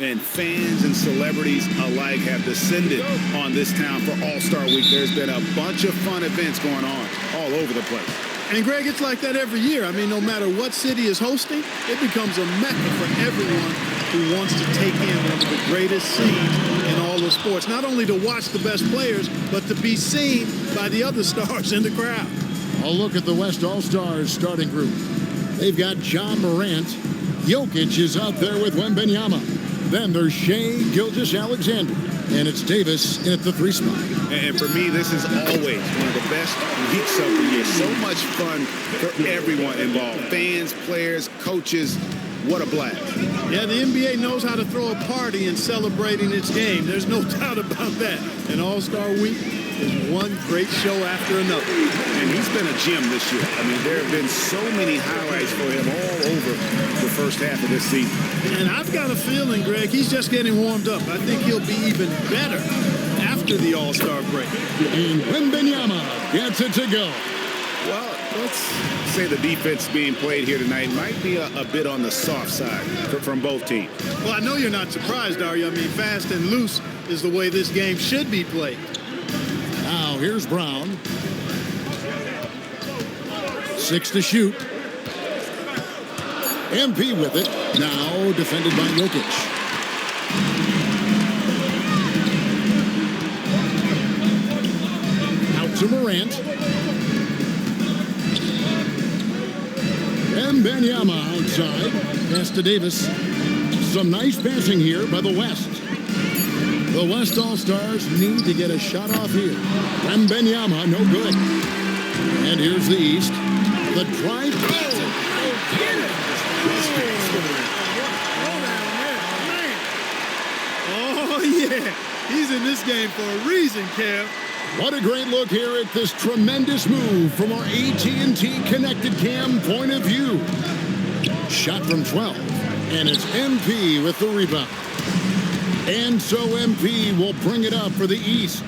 And fans and celebrities alike have descended on this town for All-Star Week. There's been a bunch of fun events going on all over the place. And, Greg, it's like that every year. I mean, no matter what city is hosting, it becomes a mecca for everyone who wants to take in one of the greatest scenes in all of sports. Not only to watch the best players, but to be seen by the other stars in the crowd. A look at the West All-Stars starting group. They've got John Morant. Jokic is out there with Wembanyama. Then there's Shea Gilgeous-Alexander, and it's Davis in at the 3 spot. And for me, this is always one of the best weeks of the year. So much fun for everyone involved. Fans, players, coaches. What a blast. Yeah, the NBA knows how to throw a party in celebrating its game. There's no doubt about that. And All-Star Week is one great show after another. And he's been a gem this year. I mean, there have been so many highlights for him all over the first half of this season. And I've got a feeling, Greg, he's just getting warmed up. I think he'll be even better after the All-Star break. And Wembanyama gets it to go. Well, let's say the defense being played here tonight might be a bit on the soft side from both teams. Well, I know you're not surprised, are you? I mean, fast and loose is the way this game should be played. Now, here's Brown. 6 to shoot. MP with it. Now defended by Jokic. Out to Morant. Wembanyama outside. Pass to Davis. Some nice passing here by the West. The West All-Stars need to get a shot off here. Wembanyama, no good. And here's the East. The drive. Oh, yeah. He's in this game for a reason, Kev. What a great look here at this tremendous move from our AT&T Connected Cam point of view. Shot from 12. And it's MP with the rebound. And so MP will bring it up for the East.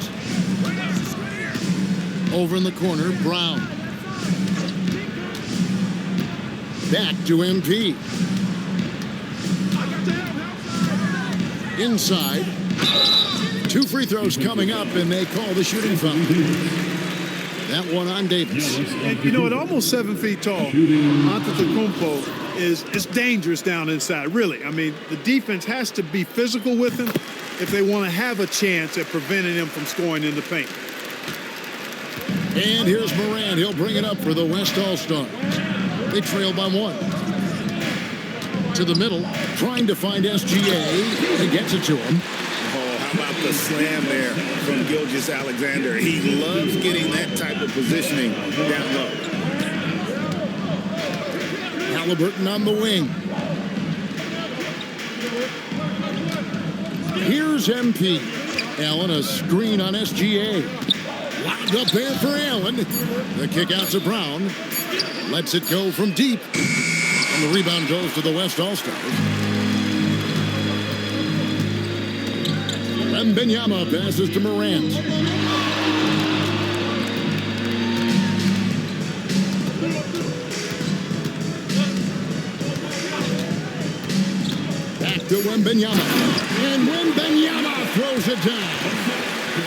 Over in the corner, Brown. Back to MP. Inside. 2 free throws coming up, and they call the shooting foul. That one on Davis. And, you know, at almost 7 feet tall, Antetokounmpo is dangerous down inside, really. I mean, the defense has to be physical with him if they want to have a chance at preventing him from scoring in the paint. And here's Morant. He'll bring it up for the West All-Stars. They trail by 1. To the middle, trying to find SGA. He gets it to him. How about the slam there from Gilgeous-Alexander? He loves getting that type of positioning down low. Halliburton on the wing. Here's MP. Allen, a screen on SGA. Locked up there for Allen. The kick out to Brown. Lets it go from deep. And the rebound goes to the West All-Stars. Wembanyama passes to Morant. Back to Wembanyama. And Wembanyama throws it down.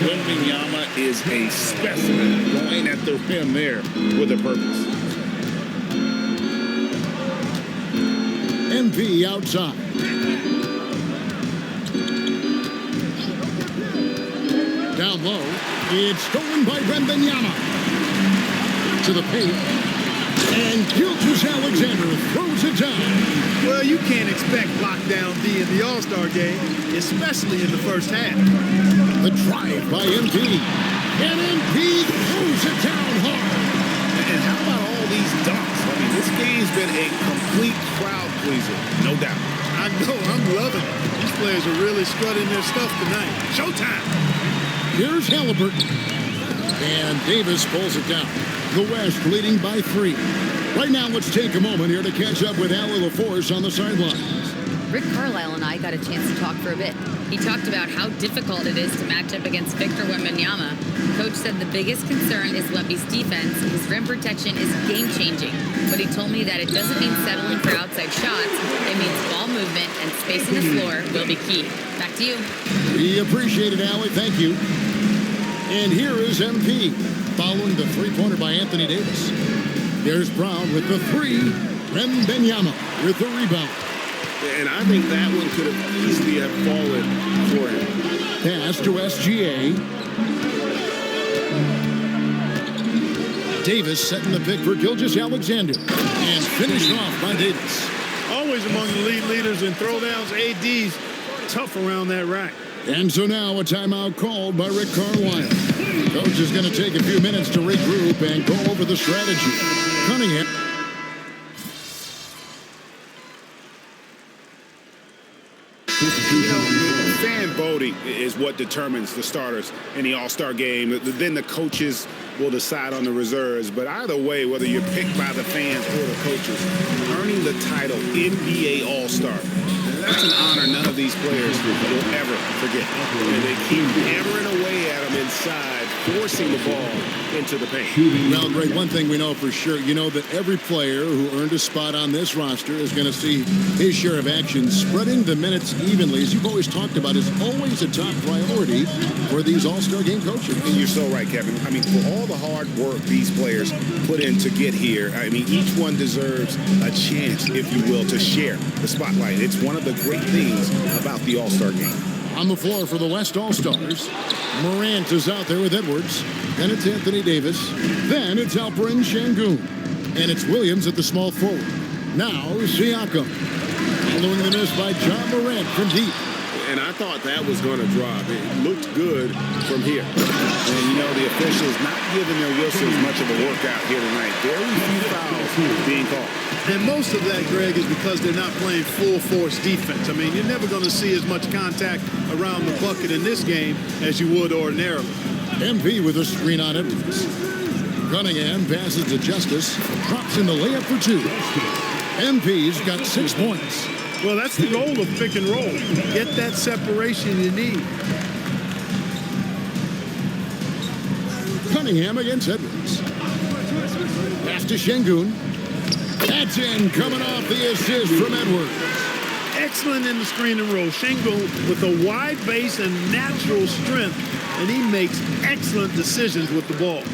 Wembanyama is a specimen going at the rim there with a purpose. MP outside. Down low. It's stolen by Wembanyama. To the paint. And Gilgeous-Alexander throws it down. Well, you can't expect lockdown D in the All-Star game, especially in the first half. The drive by MP. And MP throws it down hard. And how about all these dunks? I mean, this game's been a complete crowd pleaser, no doubt. I know, I'm loving it. These players are really strutting their stuff tonight. Showtime. Here's Halliburton. And Davis pulls it down. The West leading by 3. Right now, let's take a moment here to catch up with Allie LaForce on the sidelines. Rick Carlisle and I got a chance to talk for a bit. He talked about how difficult it is to match up against Victor Wembanyama. Coach said the biggest concern is Wemby's defense. His rim protection is game-changing. But he told me that it doesn't mean settling for outside shots. It means ball movement and spacing the floor will be key. Back to you. We appreciate it, Allie. Thank you. And here is MP, following the three-pointer by Anthony Davis. There's Brown with the three. Wembanyama with the rebound. And I think that one could have easily have fallen for him. Pass to SGA. Davis setting the pick for Gilgeous-Alexander. And finished off by Davis. Always among the lead leaders in throwdowns. AD's tough around that rack. And so now a timeout called by Rick Carlisle. Coach is going to take a few minutes to regroup and go over the strategy. Cunningham. Fan voting is what determines the starters in the All-Star game. Then the coaches will decide on the reserves. But either way, whether you're picked by the fans or the coaches, earning the title NBA All-Star, that's an honor none of these players will ever forget. And they keep hammering away at them inside, forcing the ball into the paint. Well, Greg, one thing we know for sure, you know that every player who earned a spot on this roster is going to see his share of action. Spreading the minutes evenly, as you've always talked about, is always a top priority for these All-Star game coaches. And you're so right, Kevin. I mean, for all the hard work these players put in to get here, I mean, each one deserves a chance, if you will, to share the spotlight. It's one of the great things about the All-Star game. On the floor for the West All-Stars, Morant is out there with Edwards. Then it's Anthony Davis. Then it's Alperen Şengün. And it's Williams at the small forward. Now Siakam. Following the miss by John Morant from deep. And I thought that was going to drop. It looked good from here. And, you know, the officials not giving their whistles much of a workout here tonight. Very few fouls being called. And most of that, Greg, is because they're not playing full-force defense. I mean, you're never going to see as much contact around the bucket in this game as you would ordinarily. MP with a screen on Edwards. Cunningham passes to Justice. Drops in the layup for two. MP's got 6 points. Well, that's the goal of pick and roll. Get that separation you need. Cunningham against Edwards. Pass to Şengün. That's in, coming off the assist from Edwards. Excellent in the screen and roll. Şengün with a wide base and natural strength, and he makes excellent decisions with the ball.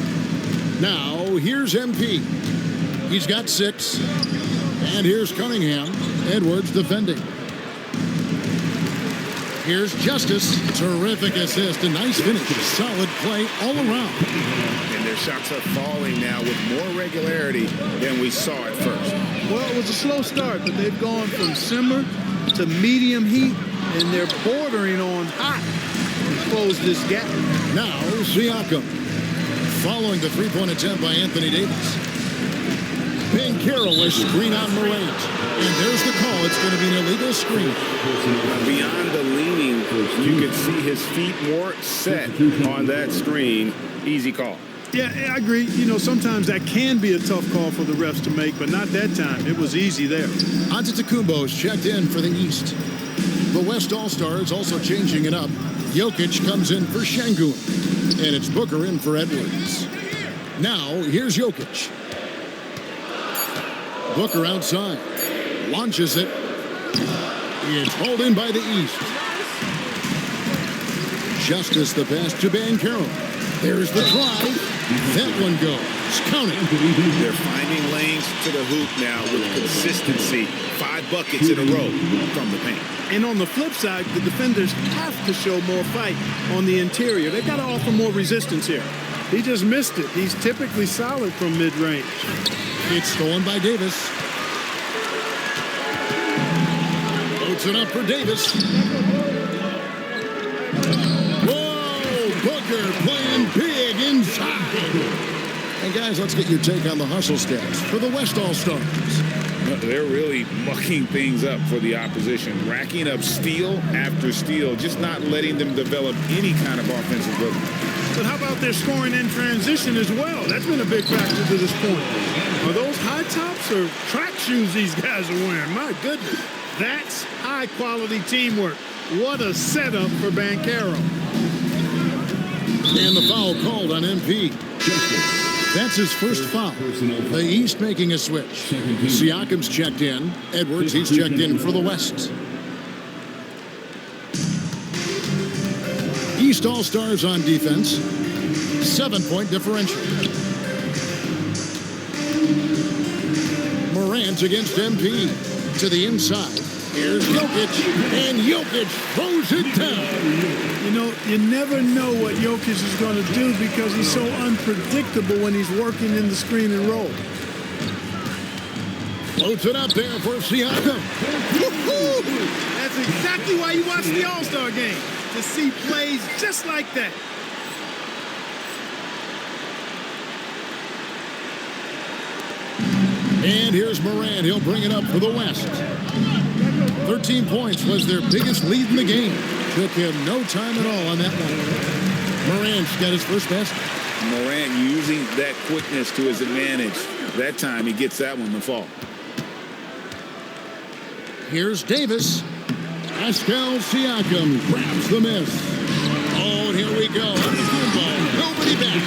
Now, here's MP. He's got 6. And here's Cunningham. Edwards defending. Here's Justice. Terrific assist. A nice finish. Solid play all around. And their shots are falling now with more regularity than we saw at first. Well, it was a slow start, but they've gone from simmer to medium heat, and they're bordering on hot to close this gap. Now, Siakam. Following the three-point attempt by Anthony Davis. Banchero, a screen on Morant. And there's the call. It's going to be an illegal screen. Beyond the leaning, you could see his feet more set on that screen. Easy call. Yeah, I agree. You know, sometimes that can be a tough call for the refs to make, but not that time. It was easy there. Antetokounmpo is checked in for the East. The West All-Stars also changing it up. Jokic comes in for Şengün. And it's Booker in for Edwards. Now, here's Jokic. Booker outside. Launches it. It's hauled in by the East. Justice the pass to Banchero. There's the drive. That one goes. Count it. They're finding lanes to the hoop now with consistency. 5 buckets in a row from the paint. And on the flip side, the defenders have to show more fight on the interior. They've got to offer more resistance here. He just missed it. He's typically solid from mid-range. It's stolen by Davis. Puts it up for Davis. Whoa! Booker playing big inside. And guys, let's get your take on the hustle stats for the West All-Stars. They're really mucking things up for the opposition, racking up steal after steal, just not letting them develop any kind of offensive rhythm. But how about their scoring in transition as well? That's been a big factor to this point. Are those high tops or track shoes these guys are wearing? My goodness. That's high-quality teamwork. What a setup for Banchero. And the foul called on MP. That's his first foul. The East making a switch. Siakam's checked in. Edwards, he's checked in for the West. East All-Stars on defense. 7-point differential. Morant against MP. To the inside. Here's Jokic, and Jokic throws it down. You know, you never know what Jokic is going to do because he's so unpredictable when he's working in the screen and roll. Floats it up there for Siakam. That's exactly why you watch the All-Star game, to see plays just like that. And here's Morant. He'll bring it up for the West. 13 points was their biggest lead in the game. Took him no time at all on that one. Morant's got his first basket. Morant using that quickness to his advantage. That time he gets that one to fall. Here's Davis. Pascal Siakam grabs the miss. Oh, and here we go. Nobody back.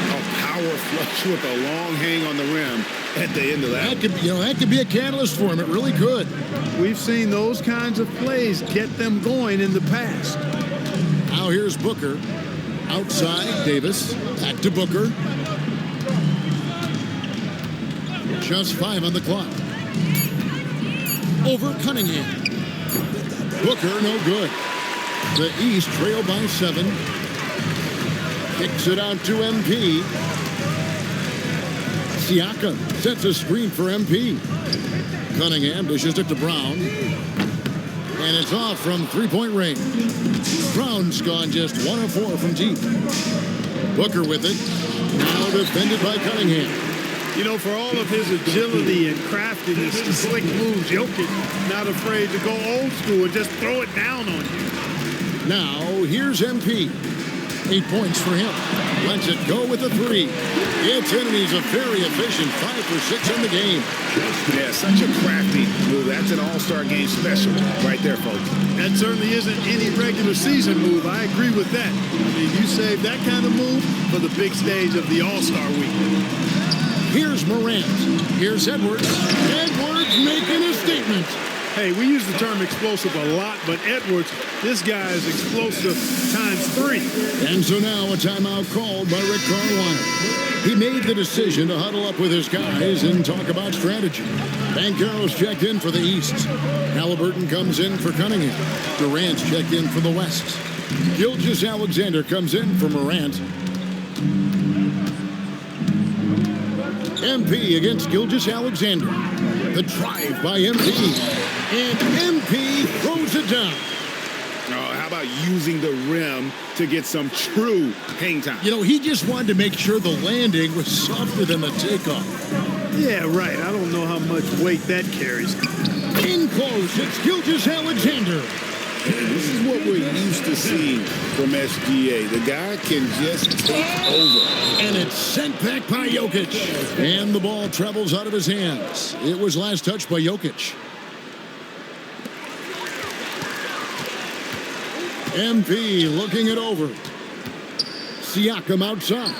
A power flush with a long hang on the rim at the end of that. That could be a catalyst for him. It really could. We've seen those kinds of plays get them going in the past. Now here's Booker. Outside, Davis. Back to Booker. Just 5 on the clock. Over Cunningham. Booker, no good. The East trail by 7. Kicks it out to MP. Siakam sets a screen for MP. Cunningham dishes it to Brown. And it's off from three-point range. Brown's gone just 1 of 4 from deep. Booker with it. Now defended by Cunningham. You know, for all of his agility and craftiness, the slick moves, Jokic not afraid to go old school and just throw it down on you. Now, here's MP. 8 points for him. Lets it go with a 3. It's in, and he's a very efficient 5 for 6 in the game. Yeah, such a crafty move. That's an all-star game special right there, folks. That certainly isn't any regular season move. I agree with that. I mean, you save that kind of move for the big stage of the All-Star week. Here's Morant. Here's Edwards. Edwards making a statement. Hey, we use the term explosive a lot, but Edwards, this guy is explosive times 3. And so now a timeout called by Rick Carlisle. He made the decision to huddle up with his guys and talk about strategy. Banchero's checked in for the East. Halliburton comes in for Cunningham. Durant's checked in for the West. Gilgeous-Alexander comes in for Morant. MP against Gilgeous-Alexander. The drive by MP. And MP throws it down. Oh, how about using the rim to get some true hang time? You know, he just wanted to make sure the landing was softer than the takeoff. Yeah, right. I don't know how much weight that carries. In close, it's Gilgeous-Alexander. This is what we're used to seeing from SGA. The guy can just take over. And it's sent back by Jokic. And the ball travels out of his hands. It was last touched by Jokic. MP looking it over. Siakam outside.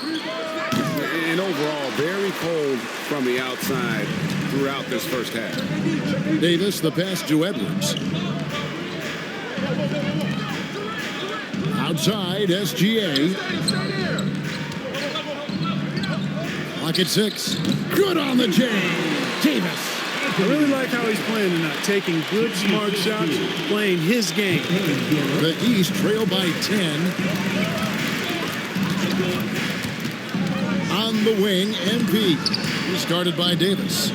And overall, very cold from the outside throughout this first half. Davis, the pass to Edwards. Outside, SGA. Clock at 6. Good on the J. Davis. I really like how he's playing tonight, taking good, smart shots, playing his game. The East trail by 10. On the wing, MP. Started by Davis.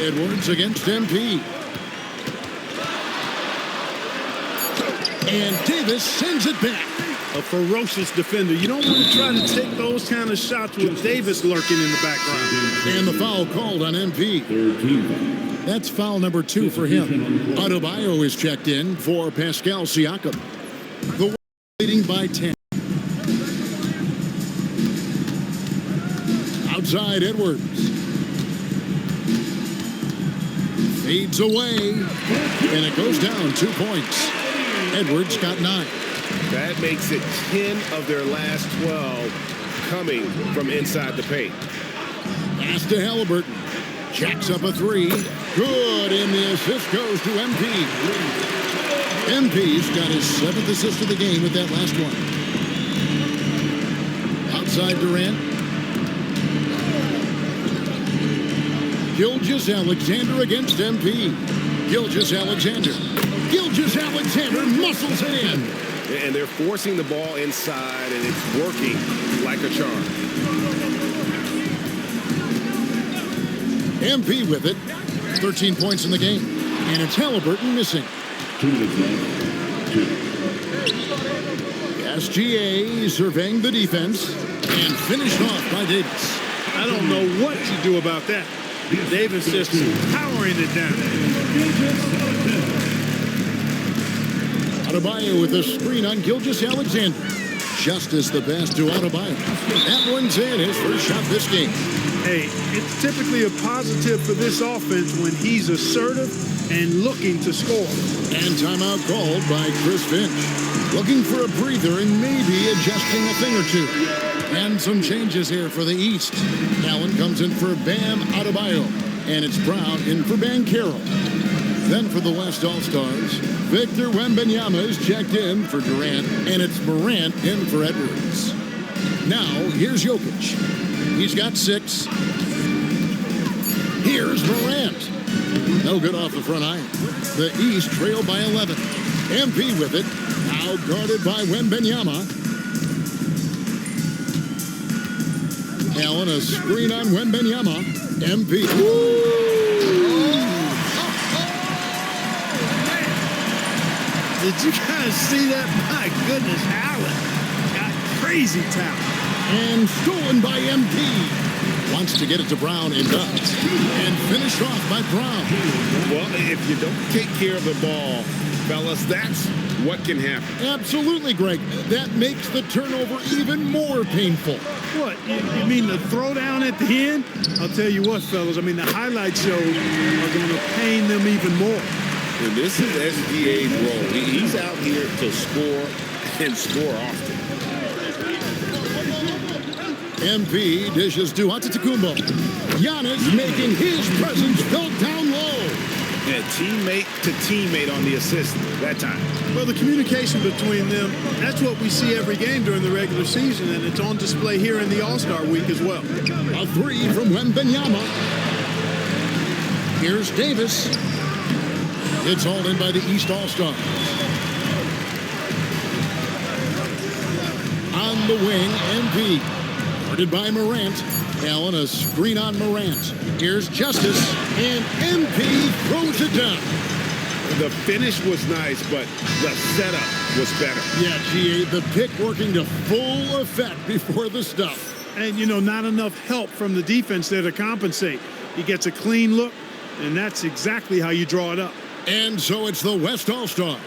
Edwards against MP. And Davis sends it back. A ferocious defender. You don't want to try to take those kind of shots with Davis lurking in the background. And the foul called on MP. That's foul number 2 for him. Adebayo is checked in for Pascal Siakam. The West leading by 10. Outside, Edwards. Fades away, and it goes down 2 points. Edwards got 9. That makes it 10 of their last 12 coming from inside the paint. Pass to Halliburton. Jacks up a 3. Good, and the assist goes to MP. MP's got his 7th assist of the game with that last one. Outside Durant. Gilgeous-Alexander against MP. Gilgeous-Alexander. Gilgeous-Alexander muscles it in. And they're forcing the ball inside, and it's working like a charm. MP with it. 13 points in the game. And it's Halliburton missing. SGA surveying the defense. And finished off by Davis. I don't know what to do about that. Davis just powering it down. Adebayo with a screen on Gilgeous-Alexander. Justice the pass to Adebayo. That one's in, his first shot this game. Hey, it's typically a positive for this offense when he's assertive and looking to score. And timeout called by Chris Finch. Looking for a breather and maybe adjusting a thing or two. And some changes here for the East. Allen comes in for Bam Adebayo. And it's Brown in for Banchero. Then for the West All-Stars, Victor Wembanyama is checked in for Durant. And it's Morant in for Edwards. Now, here's Jokic. He's got 6. Here's Morant. No good off the front iron. The East trail by 11. MP with it. Now guarded by Wembanyama. Allen, a screen on Wembanyama. MP. Did you guys see that? My goodness, Allen got crazy talent. And stolen by MP. Wants to get it to Brown and does. And finished off by Brown. Well, if you don't take care of the ball, fellas, that's what can happen. Absolutely, Greg. That makes the turnover even more painful. What? You mean the throwdown at the end? I'll tell you what, fellas. I mean, the highlight shows are going to pain them even more. And this is SGA's role. He's out here to score and score often. MP dishes to Antetokounmpo. Giannis making his presence felt down low. Yeah, teammate to teammate on the assist that time. Well, the communication between them, that's what we see every game during the regular season, and it's on display here in the All-Star week as well. A 3 from Wembanyama. Here's Davis. It's hauled in by the East All-Stars. On the wing, MP. Guarded by Morant. Allen, a screen on Morant. Here's Justice, and MP throws it down. The finish was nice, but the setup was better. Yeah, GA, the pick working to full effect before the stuff. And, you know, not enough help from the defense there to compensate. He gets a clean look, and that's exactly how you draw it up. And so it's the West All-Stars,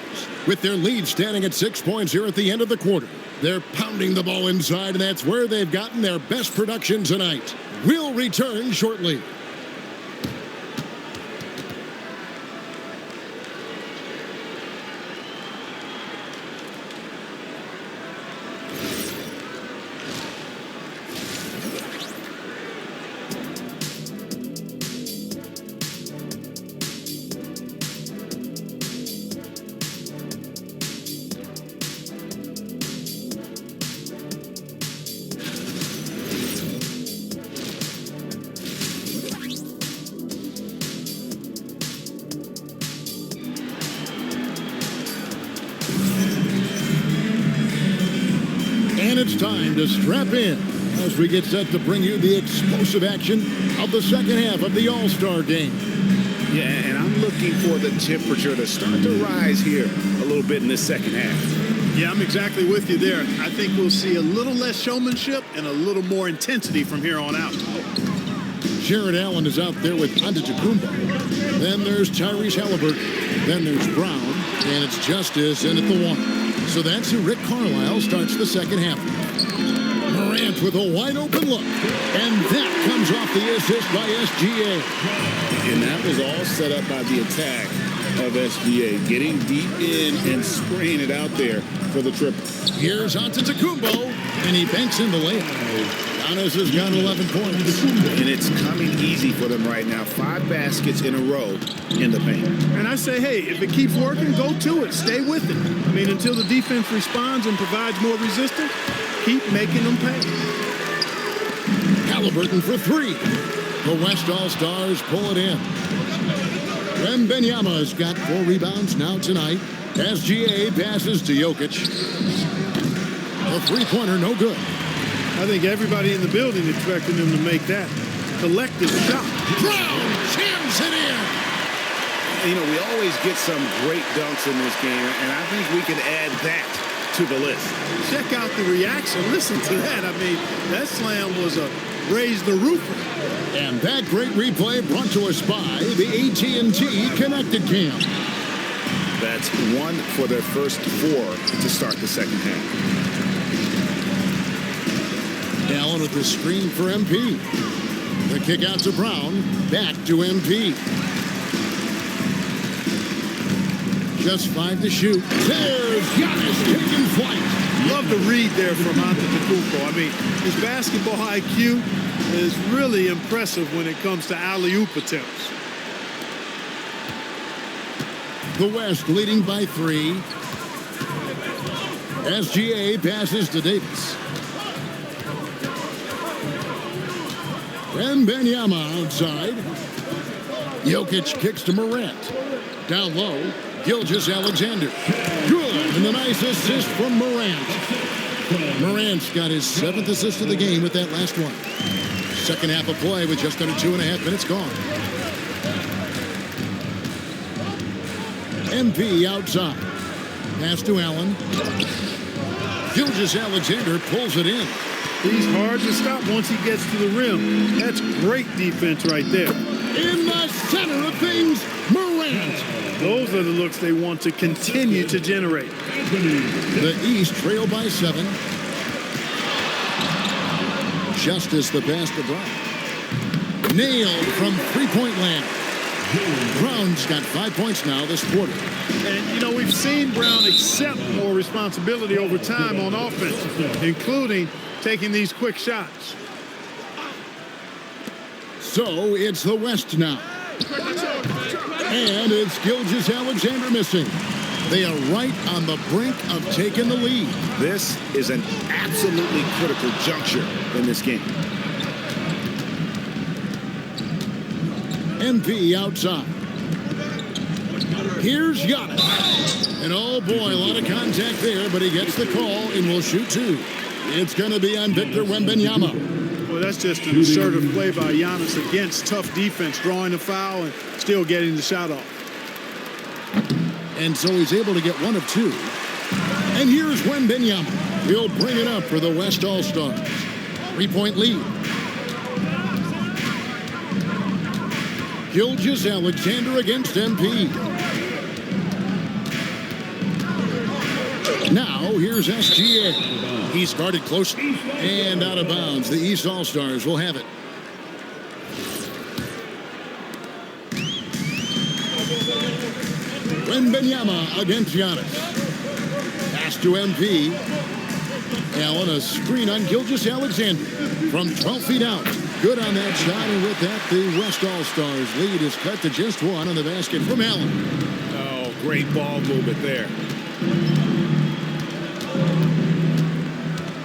with their lead standing at 6 points here at the end of the quarter. They're pounding the ball inside, and that's where they've gotten their best production tonight. We'll return shortly. And it's time to strap in as we get set to bring you the explosive action of the second half of the All-Star game. Yeah, and I'm looking for the temperature to start to rise here a little bit in this second half. Yeah, I'm exactly with you there. I think we'll see a little less showmanship and a little more intensity from here on out. Jared Allen is out there with Antetokounmpo. Then there's Tyrese Halliburton. Then there's Brown. And it's Justice in at the 1. So that's who Rick Carlisle starts the second half. Morant with a wide open look. And that comes off the assist by SGA. And that was all set up by the attack of SGA, getting deep in and spraying it out there for the triple. Here's Antetokounmpo, and he banks in the layup. Giannis has got 11 points. And it's coming easy for them right now. 5 baskets in a row in the paint. And I say, hey, if it keeps working, go to it. Stay with it. I mean, until the defense responds and provides more resistance, keep making them pay. Halliburton for 3. The West All-Stars pull it in. Wembanyama's got 4 rebounds now tonight. SGA passes to Jokic. A three-pointer, no good. I think everybody in the building expected him to make that collective shot. Brown jams it in. You know, we always get some great dunks in this game, and I think we can add that to the list. Check out the reaction. Listen to that. I mean, that slam was a raise the roofer. And that great replay brought to us by the AT&T Connected Cam. That's 1 for their first 4 to start the second half. Allen with the screen for MP. The kick out to Brown. Back to MP. Just 5 to shoot. There's Giannis taking flight. Love the read there from Antetokounmpo. I mean, his basketball IQ is really impressive when it comes to alley-oop attempts. The West leading by 3. SGA passes to Davis. Wembanyama outside. Jokic kicks to Morant. Down low, Gilgeous-Alexander. Good, and a nice assist from Morant. Morant's got his 7th assist of the game with that last one. Second half of play with just under 2.5 minutes gone. MP outside. Pass to Allen. Gilgeous-Alexander pulls it in. He's hard to stop once he gets to the rim. That's great defense right there. In the center of things, Morant. Those are the looks they want to continue to generate. The East trail by 7. Justice the pass to Brown. Nailed from three-point land. Brown's got 5 points now this quarter. And, you know, we've seen Brown accept more responsibility over time on offense, including taking these quick shots. So it's the West now. And it's Gilgeous-Alexander missing. They are right on the brink of taking the lead. This is an absolutely critical juncture in this game. MP outside. Here's Giannis. And oh boy, a lot of contact there, but he gets the call and will shoot 2. It's going to be on Victor Wembanyama. Well, that's just an assertive play by Giannis against tough defense, drawing the foul and still getting the shot off. And so he's able to get 1 of 2. And here's Wembanyama. He'll bring it up for the West All-Stars. 3-point lead. Gilgeous-Alexander against MP. Now, here's SGA. He's guarded closely and out of bounds. The East All-Stars will have it. Wembanyama against Giannis. Pass to MP. Allen, a screen on Gilgeous-Alexander from 12 feet out. Good on that shot, and with that, the West All-Stars lead is cut to just 1 on the basket from Allen. Oh, great ball movement there.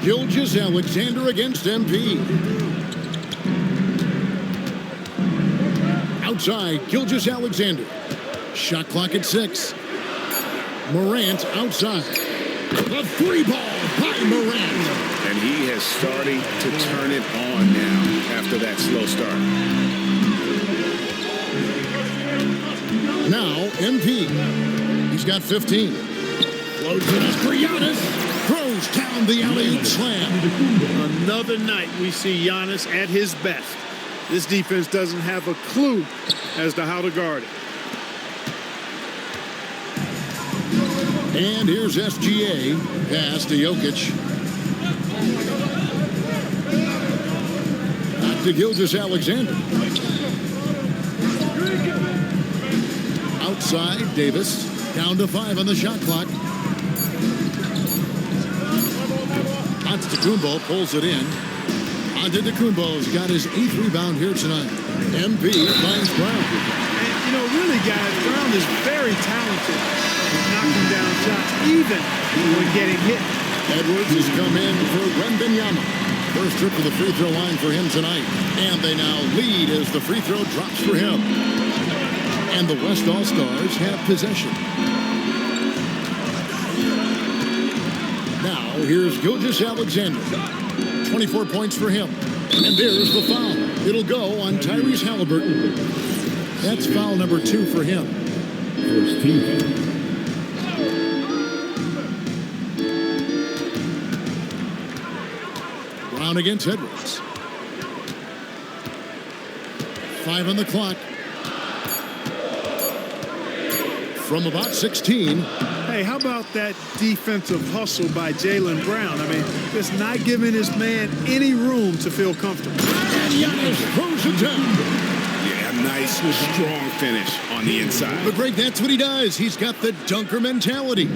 Gilgeous-Alexander against MP. Outside, Gilgeous-Alexander. Shot clock at 6. Morant outside. A 3 ball by Morant. And he has started to turn it on now after that slow start. Now, MP. He's got 15. Floats it up for Giannis. Throws down the alley-oop slam. Another night we see Giannis at his best. This defense doesn't have a clue as to how to guard it. And here's SGA. Pass to Jokic. Back to Gilgeous-Alexander. Outside, Davis. Down to 5 on the shot clock. Antetokounmpo pulls it in. Antetokounmpo's got his 8th rebound here tonight. MP finds Brown. And, you know, really, guys, Brown is very talented at knocking down shots, even when getting hit. Edwards has come in for Wembanyama. First trip to the free throw line for him tonight. And they now lead as the free throw drops for him. And the West All-Stars have possession. Now, here's Gilgeous-Alexander. 24 points for him. And there's the foul. It'll go on Tyrese Halliburton. That's foul number 2 for him. First team. Brown against Edwards. 5 on the clock. From about 16. Hey, how about that defensive hustle by Jaylen Brown? I mean, just not giving this man any room to feel comfortable. And Giannis throws it down. Yeah, nice, strong finish on the inside. But Greg, that's what he does. He's got the dunker mentality.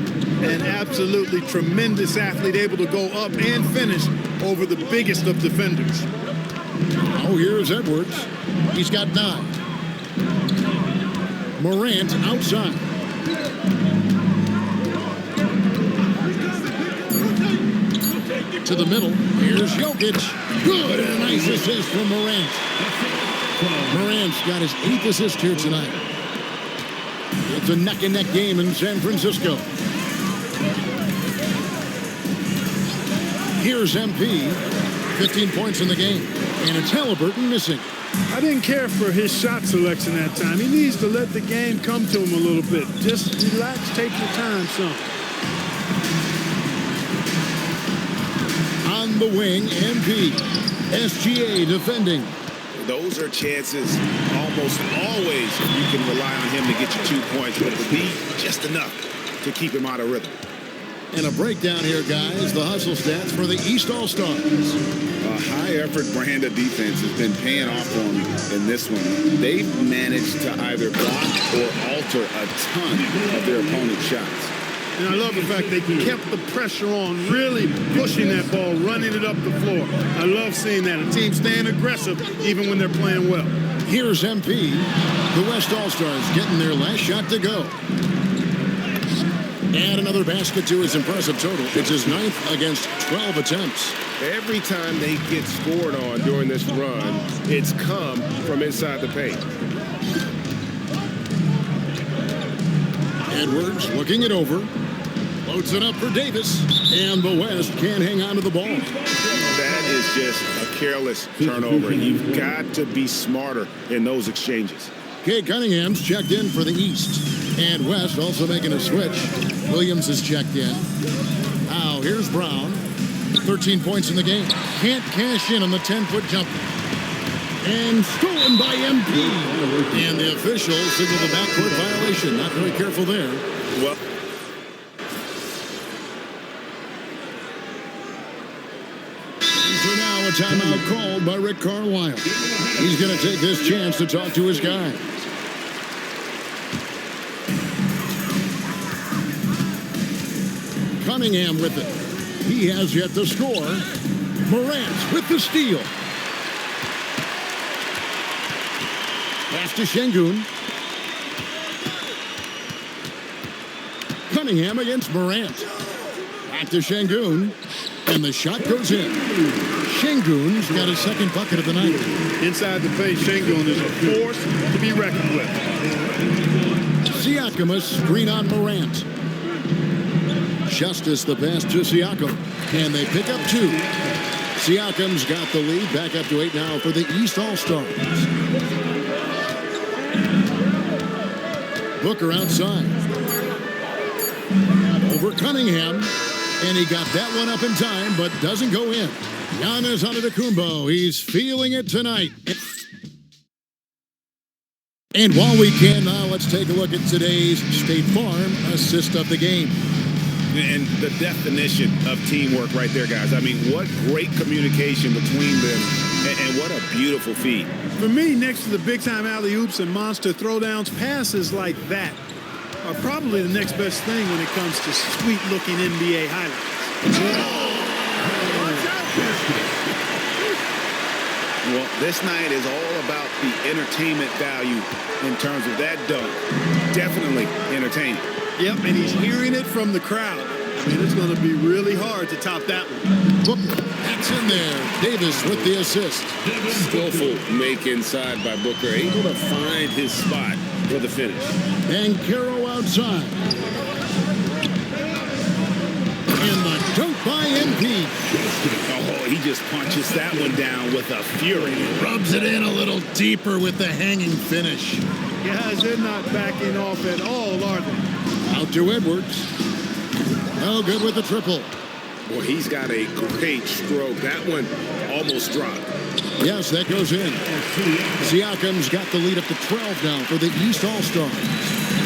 An absolutely tremendous athlete, able to go up and finish over the biggest of defenders. Oh, here's Edwards. He's got 9. Morant outside. To the middle. Here's Jokic. Good, and a nice assist from Morant. Morant's got his 8th assist here tonight. It's a neck-and-neck game in San Francisco. Here's MP. 15 points in the game. And it's Halliburton missing. I didn't care for his shot selection that time. He needs to let the game come to him a little bit. Just relax, take your time, son. On the wing, MP. SGA defending. Those are chances almost always you can rely on him to get you 2 points, but it'll be just enough to keep him out of rhythm. And a breakdown here, guys. The hustle stats for the East All-Stars. A high-effort brand of defense has been paying off for them in this one. They've managed to either block or alter a ton of their opponent's shots. And I love the fact they kept the pressure on, really pushing that ball, running it up the floor. I love seeing that. A team staying aggressive even when they're playing well. Here's MP. The West All-Stars getting their last shot to go. And another basket to his impressive total. It's his 9th against 12 attempts. Every time they get scored on during this run, it's come from inside the paint. Edwards looking it over. Loads it up for Davis. And the West can't hang on to the ball. That is just a careless turnover. You've got to be smarter in those exchanges. Kate Cunningham's checked in for the East. And West also making a switch. Williams is checked in. Now here's Brown. 13 points in the game. Can't cash in on the 10-foot jumper. And stolen by MP. And the officials signal the backcourt violation. Not very careful there. Well, for now, a timeout called by Rick Carlisle. He's going to take this chance to talk to his guys. Cunningham with it. He has yet to score. Morant with the steal. Pass to Şengün. Cunningham against Morant. Back to Şengün. And the shot goes in. Şengün's got his 2nd bucket of the night. Inside the paint, Şengün is a force to be reckoned with. Siakam, a screen on Morant. Justice the pass to Siakam. And they pick up 2. Siakam's got the lead. Back up to 8 now for the East All-Stars. Booker outside. Over Cunningham. And he got that one up in time, but doesn't go in. Giannis Antetokounmpo, he's feeling it tonight. And while we can now, let's take a look at today's State Farm assist of the game. And the definition of teamwork right there, guys. I mean, what great communication between them, and what a beautiful feat. For me, next to the big-time alley-oops and monster throwdowns, passes like that are probably the next best thing when it comes to sweet-looking NBA highlights. Well, this night is all about the entertainment value in terms of that dunk. Definitely entertaining. Yep, and he's hearing it from the crowd. I mean, it's going to be really hard to top that one. Booker backs in there. Davis with the assist. Skillful make inside by Booker, able to find his spot for the finish. And Caro outside. And the dunk by NP. Oh, he just punches that one down with a fury. Rubs it in a little deeper with the hanging finish. Guys, they're not backing off at all, are they? Out to Edwards. No good with the triple. Boy, he's got a great stroke. That one almost dropped. Yes, that goes in. Siakam's got the lead up to 12 now for the East All-Stars.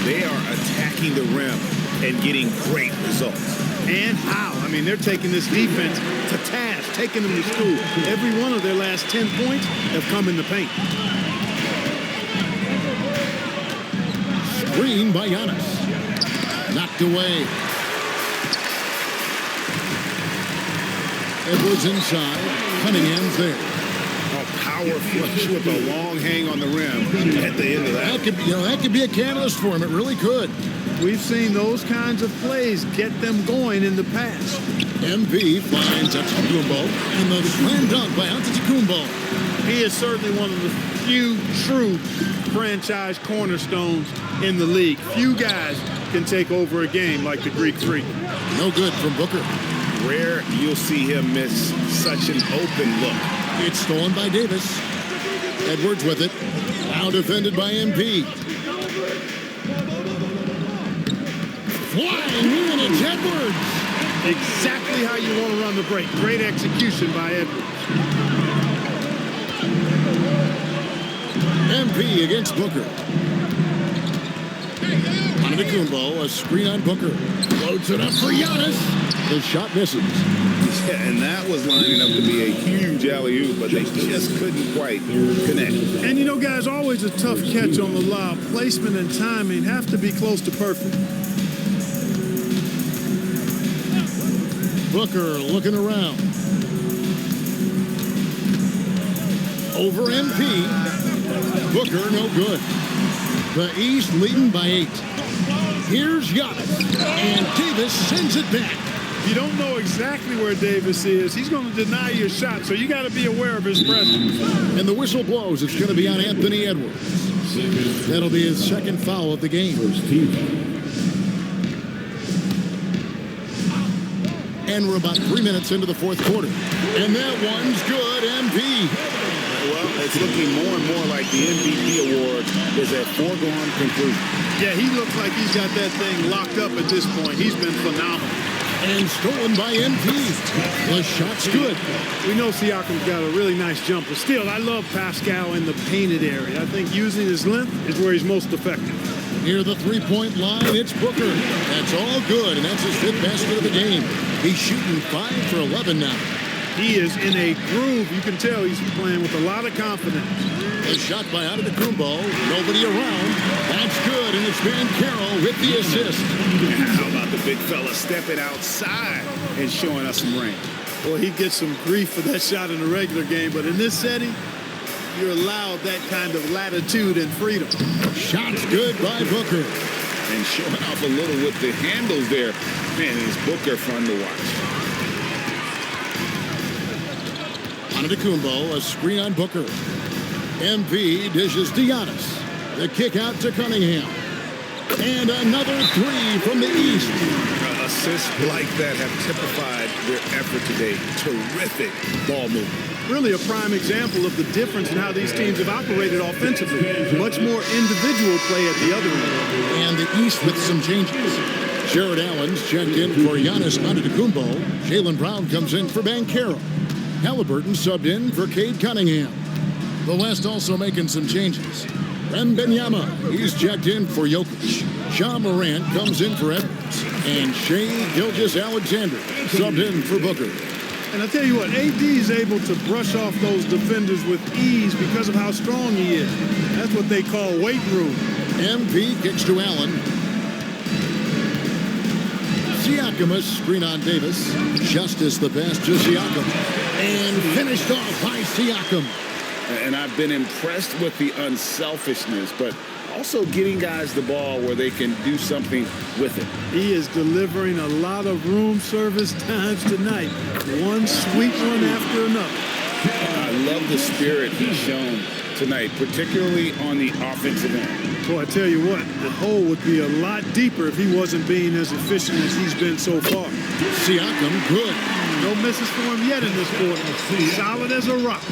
They are attacking the rim and getting great results. And how? I mean, they're taking this defense to task, taking them to school. Every one of their last 10 points have come in the paint. Screen by Giannis. Knocked away. Edwards inside. Cunningham's there. A power flush with a long hang on the rim at the end of that. That could be a catalyst for him. It really could. We've seen those kinds of plays get them going in the past. MP finds Antetokounmpo, and the slam dunk by Antetokounmpo. He is certainly one of the few true franchise cornerstones in the league. Few guys can take over a game like the Greek Freak. No good from Booker. Rare you'll see him miss such an open look. It's stolen by Davis. Edwards with it. Now defended by MP. Flying in, it's Edwards. Exactly how you want to run the break. Great execution by Edwards. MP against Booker. Antetokounmpo, a screen on Booker. Loads it up for Giannis. The shot misses. Yeah, and that was lining up to be a huge alley-oop, but they just couldn't quite connect. And you know, guys, always a tough catch on the lob. Placement and timing have to be close to perfect. Booker looking around. Over MP. Booker no good. The East leading by 8. Here's Giannis. And Davis sends it back. You don't know exactly where Davis is. He's going to deny your shot, so you got to be aware of his presence. And the whistle blows. It's going to be on Anthony Edwards. That'll be his second foul of the game. And we're about 3 minutes into the fourth quarter. And that one's good, MP. Well, it's looking more and more like the MVP award is a foregone conclusion. Yeah, he looks like he's got that thing locked up at this point. He's been phenomenal. And stolen by MP. The shot's good. We know Siakam's got a really nice jumper. Still, I love Pascal in the painted area. I think using his length is where he's most effective. Near the three-point line, it's Booker. That's all good, and that's his 5th basket of the game. He's shooting 5 for 11 now. He is in a groove. You can tell he's playing with a lot of confidence. A shot by Antetokounmpo. Nobody around. That's good, and it's Caro with the assist. How about the big fella stepping outside and showing us some range? Well, he gets some grief for that shot in the regular game, but in this setting, you're allowed that kind of latitude and freedom. Shot's good by Booker. And showing off a little with the handles there. Man, is Booker fun to watch. Antetokounmpo, a screen on Booker. MP dishes to Giannis. The kick out to Cunningham. And another 3 from the East. Assists like that have typified their effort today. Terrific ball movement. Really a prime example of the difference in how these teams have operated offensively. Much more individual play at the other end. And the East with some changes. Jared Allen's checked in for Giannis Antetokounmpo. Jaylen Brown comes in for Caro. Halliburton subbed in for Cade Cunningham. The West also making some changes. Wembanyama, he's checked in for Jokic. Ja Morant comes in for Edwards. And Shai Gilgeous-Alexander subbed in for Booker. And I tell you what, AD is able to brush off those defenders with ease because of how strong he is. That's what they call weight room. MP kicks to Allen. Siakam, a screen on Davis. Justice the pass to Siakam. And finished off by Siakam. And I've been impressed with the unselfishness, but also getting guys the ball where they can do something with it. He is delivering a lot of room service times tonight. One sweet one after another. I love the spirit he's shown tonight, particularly on the offensive end. Boy, I tell you what, the hole would be a lot deeper if he wasn't being as efficient as he's been so far. Siakam, good. No misses for him yet in this quarter. Solid as a rock.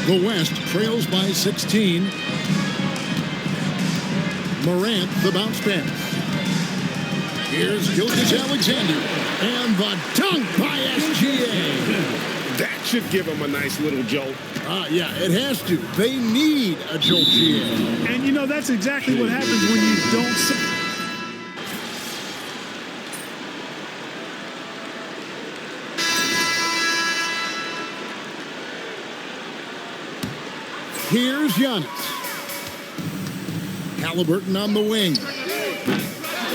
The West trails by 16. Morant, the bounce pass. Here's Gilgeous-Alexander. And the dunk by SGA. That should give him a nice little jolt. Yeah, it has to. They need a jolt, GA. And, you know, that's exactly what happens when you don't... Here's Giannis. Halliburton on the wing.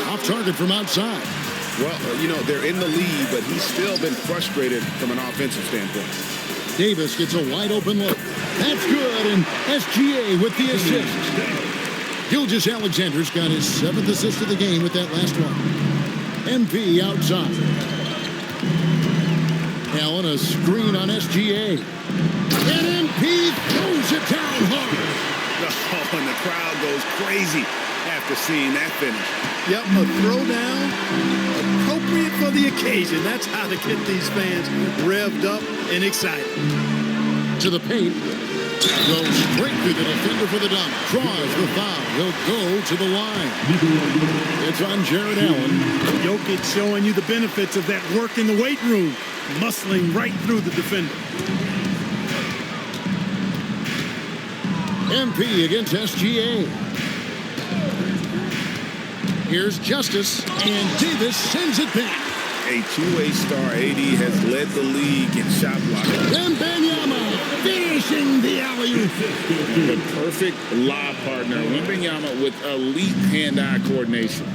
Off target from outside. Well, you know, they're in the lead, but he's still been frustrated from an offensive standpoint. Davis gets a wide open look. That's good, and SGA with the assist. Gilgeous-Alexander's got his 7th assist of the game with that last one. MP outside. Allen, a screen on SGA. And MP throws it down hard. Oh, and the crowd goes crazy after seeing that finish. Yep, a throwdown appropriate for the occasion. That's how to get these fans revved up and excited. To the paint. Goes straight through the defender for the dunk. Draws the foul. He'll go to the line. It's on Jared Allen. Jokic showing you the benefits of that work in the weight room. Muscling right through the defender. MP against SGA. Here's Justice, and Davis sends it back. A two-way star, AD has led the league in shot blocking. And Wembanyama finishing the alley-oop. The perfect lob partner. Wembanyama with elite hand-eye coordination.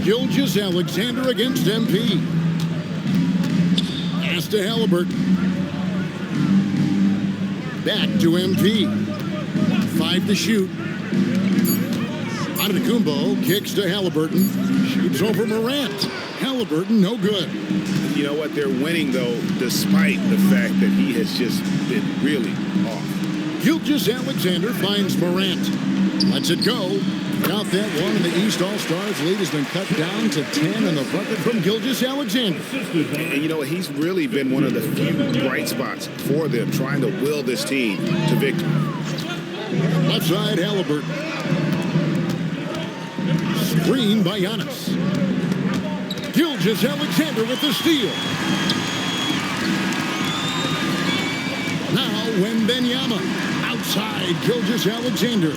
Gilgeous-Alexander against MP. Pass to Halliburton. Back to MP. 5 to shoot. Antetokounmpo kicks to Halliburton. Shoots over Morant. Halliburton, no good. You know what? They're winning, though, despite the fact that he has just been really off. Gilgeous-Alexander finds Morant. Lets it go. Count that one, and the East All-Stars lead has been cut down to 10 in the bucket from Gilgeous-Alexander. And you know what? He's really been one of the few bright spots for them, trying to will this team to victory. Left side, Halliburton. Screen by Giannis. Gilgeous-Alexander with the steal. Now Wembanyama. Outside, Gilgeous-Alexander.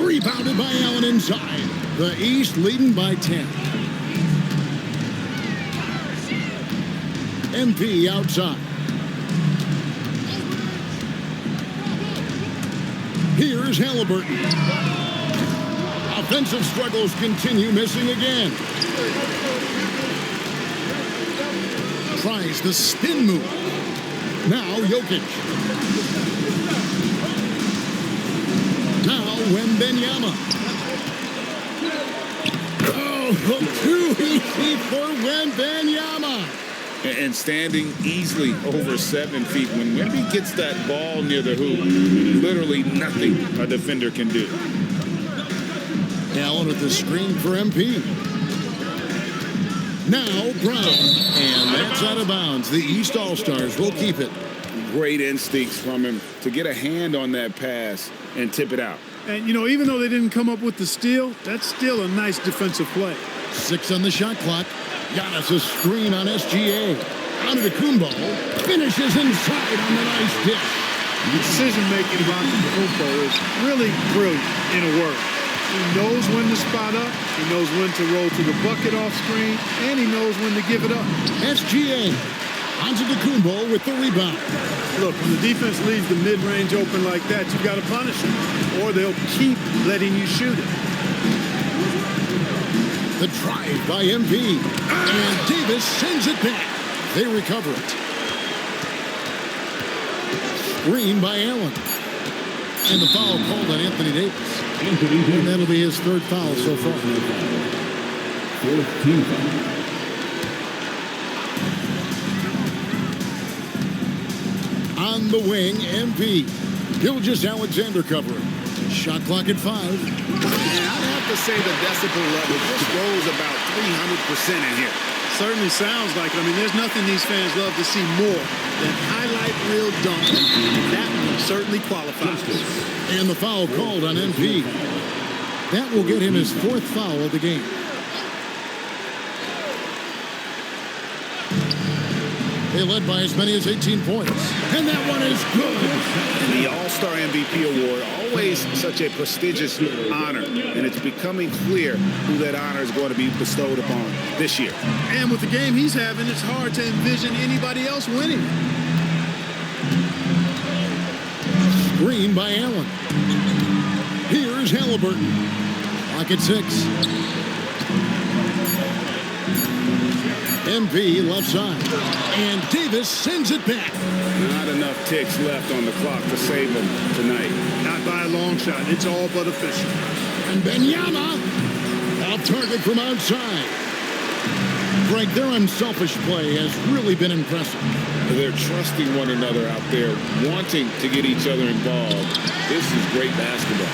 Rebounded by Allen inside. The East leading by 10. MP outside. Here's Halliburton. Offensive struggles continue, missing again. Tries the spin move. Now Jokic. Now Wembanyama. Oh, too easy for Wembanyama. And standing easily over 7 feet. When Wemby gets that ball near the hoop, literally nothing a defender can do. Allen with the screen for MP. Now Brown. And that's out of bounds. The East All-Stars will keep it. Great instincts from him to get a hand on that pass and tip it out. And, you know, even though they didn't come up with the steal, that's still a nice defensive play. 6 on the shot clock. Giannis a screen on SGA. Antetokounmpo finishes inside on the nice dish. The decision-making of Antetokounmpo is really brilliant in a word. He knows when to spot up, he knows when to roll to the bucket off screen, and he knows when to give it up. SGA. Antetokounmpo with the rebound. Look, when the defense leaves the mid-range open like that, you've got to punish them, or they'll keep letting you shoot it. The drive by MV. And Davis sends it back. They recover it. Screen by Allen. And the foul called on Anthony Davis. And that'll be his third foul so far. 14th foul. On the wing, MV. Gilgeous-Alexander covering. Shot clock at 5. And I'd have to say the decibel level just rose about 300% in here. Certainly sounds like it. I mean, there's nothing these fans love to see more than highlight reel dunk. That one certainly qualifies. And the foul called on MV. That will get him his 4th foul of the game. They led by as many as 18 points. And that one is good. The All-Star MVP award, always such a prestigious honor, and it's becoming clear who that honor is going to be bestowed upon this year. And with the game he's having, it's hard to envision anybody else winning. Screen by Allen. Here's Halliburton. Clock at 6. MV left side. And Davis sends it back. Not enough ticks left on the clock to save them tonight. Not by a long shot. It's all but official. And Benyama off target from outside. Greg, their unselfish play has really been impressive. They're trusting one another out there, wanting to get each other involved. This is great basketball.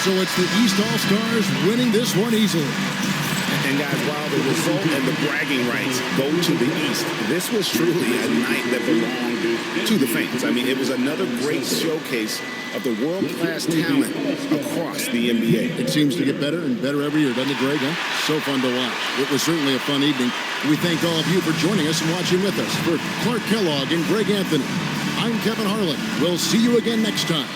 So it's the East All-Stars winning this one easily. And guys, while the result and the bragging rights go to the East, this was truly a night that belonged to the fans. I mean, it was another great showcase of the world-class talent across the NBA. It seems to get better and better every year, doesn't it, Greg? Huh? So fun to watch. It was certainly a fun evening. We thank all of you for joining us and watching with us. For Clark Kellogg and Greg Anthony, I'm Kevin Harlan. We'll see you again next time.